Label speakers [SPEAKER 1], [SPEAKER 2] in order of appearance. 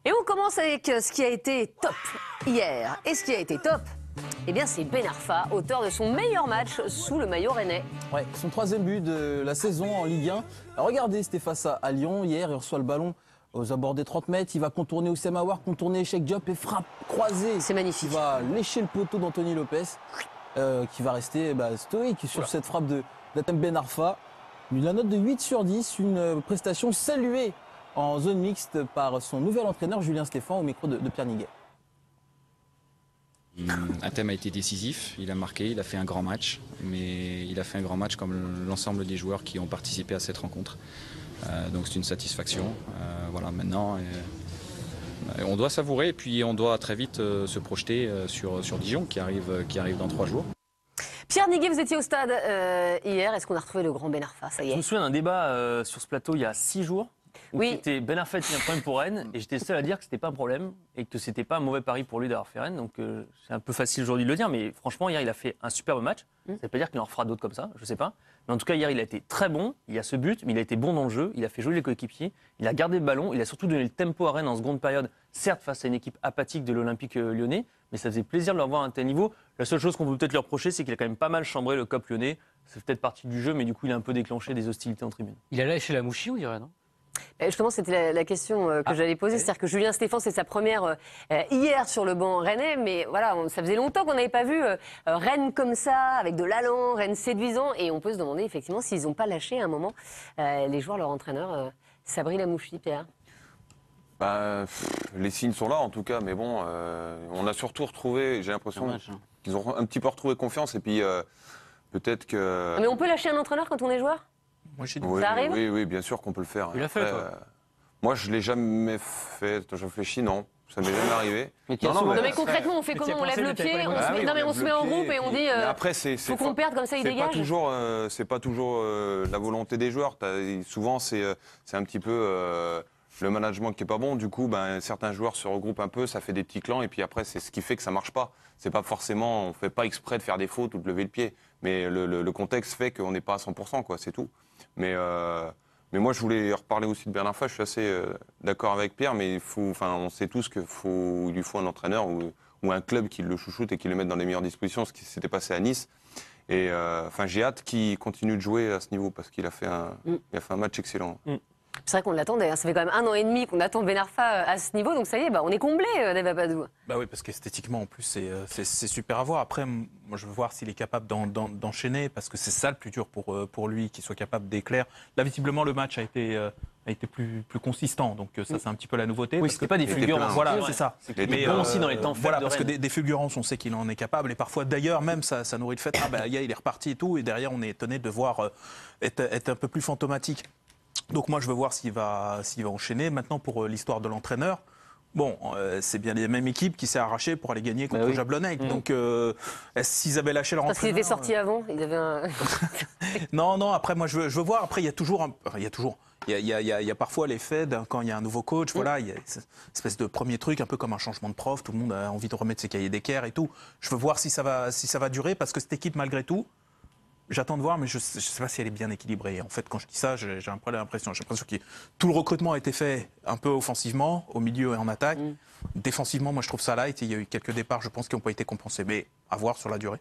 [SPEAKER 1] Et on commence avec ce qui a été top hier. Et ce qui a été top, eh bien c'est Ben Arfa, auteur de son meilleur match sous le maillot rennais.
[SPEAKER 2] Ouais, son troisième but de la saison en Ligue 1. Alors regardez, c'était face à Lyon hier, il reçoit le ballon aux abords des 30 mètres, il va contourner Oussem Aouar, contourner Cheikh Diop et frappe croisée.
[SPEAKER 1] C'est magnifique.
[SPEAKER 2] Il va lécher le poteau d'Anthony Lopez, qui va rester stoïque sur cette frappe d'Hatem Ben Arfa. La note de 8 sur 10, une prestation saluée en zone mixte par son nouvel entraîneur Julien Stéphan au micro de Pierre Niguet.
[SPEAKER 3] Hatem a été décisif, il a marqué, il a fait un grand match, mais il a fait un grand match comme l'ensemble des joueurs qui ont participé à cette rencontre. Donc c'est une satisfaction. Voilà, maintenant, on doit savourer et puis on doit très vite se projeter sur Dijon qui arrive dans 3 jours.
[SPEAKER 1] Pierre Niguet, vous étiez au stade hier. Est-ce qu'on a retrouvé le grand Ben Arfa? Ça y est.
[SPEAKER 4] Je me souviens d'un débat sur ce plateau il y a 6 jours. Où
[SPEAKER 1] Oui.
[SPEAKER 4] c'était Ben Arfa qui a un problème pour Rennes et j'étais le seul à dire que c'était pas un problème et que c'était pas un mauvais pari pour lui d'avoir fait Rennes. Donc c'est un peu facile aujourd'hui de le dire, mais franchement hier il a fait un superbe match. Ça veut pas dire qu'il en fera d'autres comme ça, je sais pas. Mais en tout cas hier il a été très bon. Il y a ce but, mais il a été bon dans le jeu. Il a fait jouer les coéquipiers. Il a gardé le ballon. Il a surtout donné le tempo à Rennes en seconde période. Certes face à une équipe apathique de l'Olympique Lyonnais, mais ça faisait plaisir de le revoir à un tel niveau. La seule chose qu'on peut peut-être lui reprocher, c'est qu'il a quand même pas mal chambré le COP lyonnais. C'est peut-être partie du jeu, mais du coup il a un peu déclenché des hostilités en tribune.
[SPEAKER 5] Il a lâché la mouchie, on dirait, non?
[SPEAKER 1] Justement, c'était la question que j'allais poser. C'est-à-dire que Julien Stéphan, c'est sa première hier sur le banc rennais. Mais voilà, ça faisait longtemps qu'on n'avait pas vu Rennes comme ça, avec de l'allant, Rennes séduisant. Et on peut se demander effectivement s'ils n'ont pas lâché à un moment les joueurs, leur entraîneur, Sabri Lamouchi, Pierre.
[SPEAKER 6] Les signes sont là en tout cas, mais bon, on a surtout retrouvé, j'ai l'impression qu'ils ont un petit peu retrouvé confiance et puis peut-être que...
[SPEAKER 1] Mais on peut lâcher un entraîneur quand on est joueur?
[SPEAKER 6] Oui,
[SPEAKER 1] ça arrive?
[SPEAKER 6] oui, bien sûr qu'on peut le faire.
[SPEAKER 5] Il l'a fait, toi.
[SPEAKER 6] Moi, je ne l'ai jamais fait. Je réfléchis, non. Ça m'est jamais arrivé.
[SPEAKER 1] Non, mais concrètement, on fait comment? On lève le pied, on se met en groupe et on dit
[SPEAKER 6] après,
[SPEAKER 1] faut qu'on perde comme ça, il dégage.
[SPEAKER 6] C'est pas toujours la volonté des joueurs. Souvent, c'est un petit peu le management qui est pas bon. Du coup, certains joueurs se regroupent un peu, ça fait des petits clans et puis après, c'est ce qui fait que ça marche pas. C'est pas forcément, on fait pas exprès de faire des fautes ou de lever le pied, mais le contexte fait qu'on n'est pas à 100%, quoi. C'est tout. Mais moi, je voulais reparler aussi de Ben Arfa. Je suis assez d'accord avec Pierre, mais on sait tous qu'il lui faut un entraîneur ou un club qui le chouchoute et qui le mette dans les meilleures dispositions, ce qui s'était passé à Nice. Et j'ai hâte qu'il continue de jouer à ce niveau parce qu'il a fait un match excellent.
[SPEAKER 1] C'est vrai qu'on l'attendait, ça fait quand même 1 an et demi qu'on attend Ben Arfa à ce niveau, donc ça y est, on est comblé, Dave Apadou.
[SPEAKER 7] Oui, parce qu'esthétiquement, en plus, c'est super à voir. Après, moi, je veux voir s'il est capable d'enchaîner, parce que c'est ça le plus dur pour lui, qu'il soit capable d'éclairer. Là, visiblement, le match a été plus consistant, donc ça, c'est un petit peu la nouveauté.
[SPEAKER 4] Oui, c'était pas des fulgurants.
[SPEAKER 7] Voilà, c'est ça.
[SPEAKER 4] Mais bon aussi dans les temps faibles.
[SPEAKER 7] Voilà,
[SPEAKER 4] de
[SPEAKER 7] parce que
[SPEAKER 4] Rennes.
[SPEAKER 7] des fulgurances, on sait qu'il en est capable, et parfois, d'ailleurs, même, ça nourrit le fait, il est reparti et tout, et derrière, on est étonné de voir être un peu plus fantomatique. Donc moi, je veux voir s'il va enchaîner. Maintenant, pour l'histoire de l'entraîneur, c'est bien les mêmes équipes qui s'est arraché pour aller gagner contre Jablonec. Donc, s'ils avaient lâché leur
[SPEAKER 1] Parce qu'ils
[SPEAKER 7] entraîneur...
[SPEAKER 1] étaient sortis avant, ils avaient un...
[SPEAKER 7] Non, après, moi, je veux voir. Après, il y a parfois l'effet quand il y a un nouveau coach, voilà, il y a cette espèce de premier truc, un peu comme un changement de prof, tout le monde a envie de remettre ses cahiers d'équerre et tout. Je veux voir si ça va durer, parce que cette équipe, malgré tout, j'attends de voir, mais je ne sais pas si elle est bien équilibrée. En fait, quand je dis ça, j'ai un peu l'impression que tout le recrutement a été fait un peu offensivement, au milieu et en attaque. Défensivement, moi, je trouve ça light. Il y a eu quelques départs, je pense, qui n'ont pas été compensés. Mais à voir sur la durée.